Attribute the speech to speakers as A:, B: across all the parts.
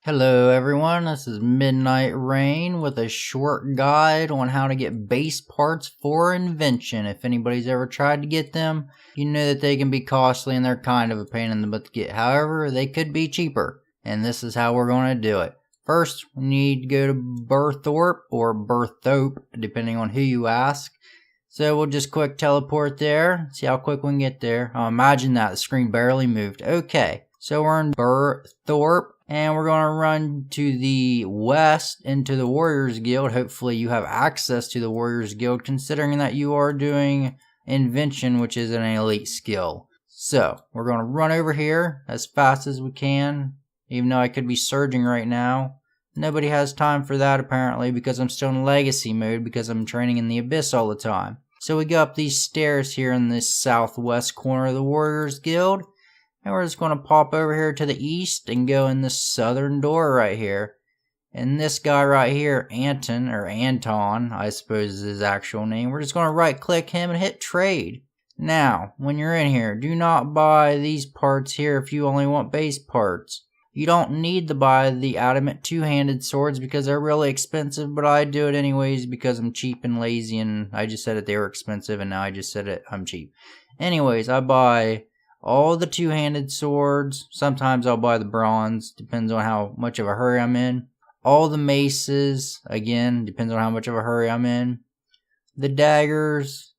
A: Hello everyone, this is Midnight Rain with a short guide on how to get base parts for Invention. If anybody's ever tried to get them, you know that they can be costly and they're kind of a pain in the butt to get. However, they could be cheaper, and this is how we're going to do it. First, we need to go to Burthorpe or Burthope, depending on who you ask. So we'll just quick teleport there, see how quick we can get there. Oh, imagine that, the screen barely moved. Okay, so we're in Burthorpe. And we're going to run to the west into the Warriors Guild. Hopefully you have access to the Warriors Guild, considering that you are doing Invention, which is an elite skill. So, we're going to run over here as fast as we can, even though I could be surging right now. Nobody has time for that apparently, because I'm still in Legacy mode, because I'm training in the Abyss all the time. So we go up these stairs here in this southwest corner of the Warriors Guild. And we're just going to pop over here to the east and go in this southern door right here. And this guy right here, Anton, I suppose is his actual name. We're just going to right click him and hit trade. Now, when you're in here, do not buy these parts here if you only want base parts. You don't need to buy the adamant two-handed swords because they're really expensive, but I do it anyways because I'm cheap and lazy, and I just said it they were expensive and now I just said it I'm cheap. Anyways, I buy all the two-handed swords. Sometimes I'll buy the bronze, depends on how much of a hurry I'm in. All the maces, again, depends on how much of a hurry I'm in. The daggers,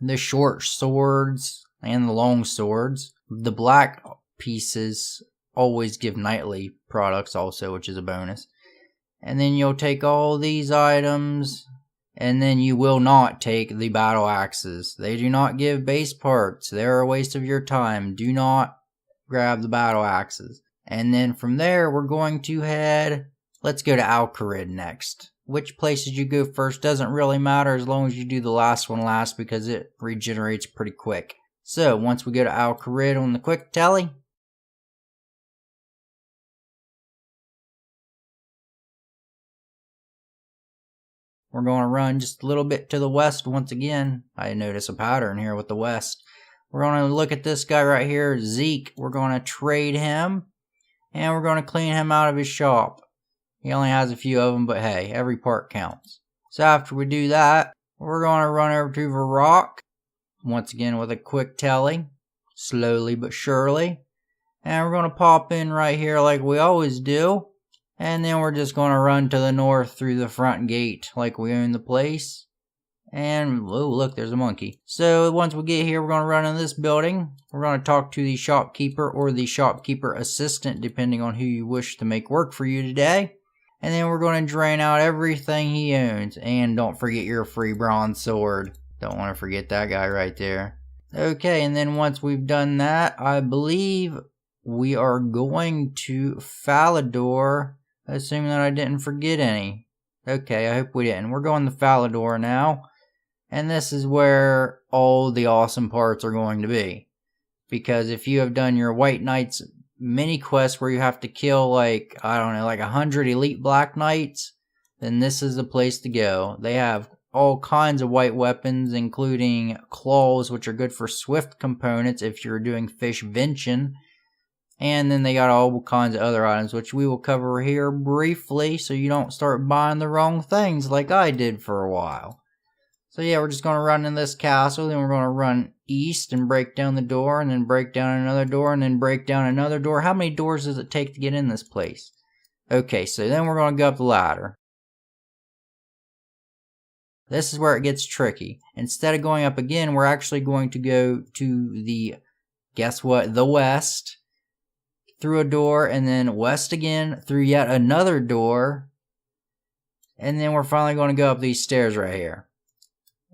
A: the short swords, and the long swords. The black pieces always give knightly products also, which is a bonus. And then you'll take all these items, and then you will not take the battle axes. They do not give base parts. They're a waste of your time. Do not grab the battle axes. And then from there, we're going to head... Let's go to Alcarid next. Which places you go first doesn't really matter as long as you do the last one last because it regenerates pretty quick. So, once we go to Alcarid on the quick tally, we're going to run just a little bit to the west once again. I notice a pattern here with the west. We're going to look at this guy right here, Zeke. We're going to trade him, and we're going to clean him out of his shop. He only has a few of them, but hey, every part counts. So after we do that, we're going to run over to Varrock, once again with a quick tally, slowly but surely. And we're going to pop in right here like we always do. And then we're just going to run to the north through the front gate like we own the place. And, oh look, there's a monkey. So once we get here, we're going to run in this building. We're going to talk to the shopkeeper or the shopkeeper assistant, depending on who you wish to make work for you today. And then we're going to drain out everything he owns. And don't forget your free bronze sword. Don't want to forget that guy right there. Okay, and then once we've done that, I believe we are going to Falador. Assuming that I didn't forget any. Okay, I hope we didn't. We're going to Falador now. And this is where all the awesome parts are going to be. Because if you have done your White Knights mini quest where you have to kill like, I don't know, like 100 elite Black Knights, then this is the place to go. They have all kinds of white weapons, including claws, which are good for swift components if you're doing Fishvention. And then they got all kinds of other items, which we will cover here briefly so you don't start buying the wrong things like I did for a while. So yeah, we're just going to run in this castle, then we're going to run east and break down the door, and then break down another door, and then break down another door. How many doors does it take to get in this place? Okay, so then we're going to go up the ladder. This is where it gets tricky. Instead of going up again, we're actually going to go to the, guess what, the west. Through a door, and then west again, through yet another door. And then we're finally going to go up these stairs right here.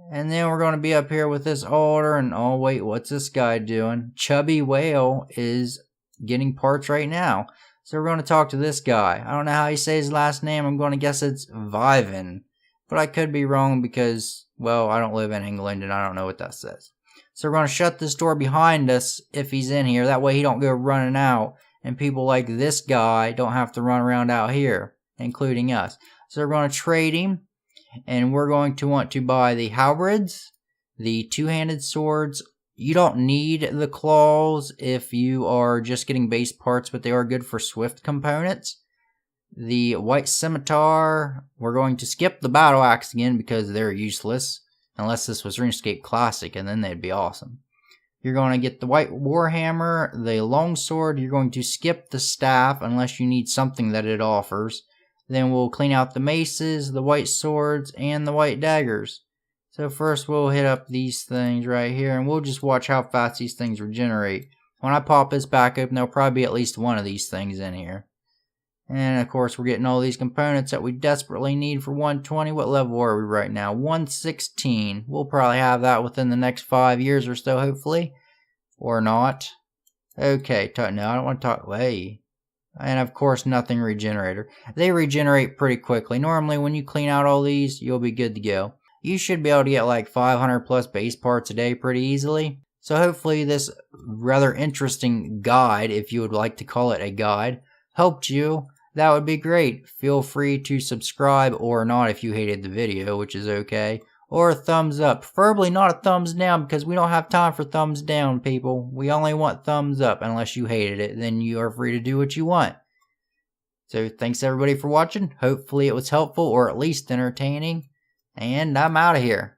A: And then we're going to be up here with this altar, and oh wait, what's this guy doing? Chubby Whale is getting parts right now. So we're going to talk to this guy. I don't know how he says his last name. I'm going to guess it's Viven. But I could be wrong because, well, I don't live in England and I don't know what that says. So we're going to shut this door behind us if he's in here. That way he don't go running out. And people like this guy don't have to run around out here, including us. So we're going to trade him. And we're going to want to buy the halberds, the two-handed swords. You don't need the claws if you are just getting base parts, but they are good for swift components. the white scimitar. We're going to skip the battle axe again because they're useless. Unless this was RuneScape Classic, and then they'd be awesome. You're going to get the white warhammer, the longsword. You're going to skip the staff unless you need something that it offers. Then we'll clean out the maces, the white swords, and the white daggers. So first we'll hit up these things right here, and we'll just watch how fast these things regenerate. When I pop this back open, there'll probably be at least one of these things in here. And of course we're getting all these components that we desperately need for 120. What level are we right now? 116. We'll probably have that within the next 5 years or so, hopefully. Or not. Okay, no, I don't want to talk. Hey. And of course nothing regenerator. They regenerate pretty quickly. Normally when you clean out all these, you'll be good to go. You should be able to get like 500 plus base parts a day pretty easily. So hopefully this rather interesting guide, if you would like to call it a guide, helped you. That would be great. Feel free to subscribe or not if you hated the video, which is okay. Or a thumbs up. Preferably not a thumbs down because we don't have time for thumbs down, people. We only want thumbs up unless you hated it. Then you are free to do what you want. So thanks everybody for watching. Hopefully it was helpful or at least entertaining. And I'm out of here.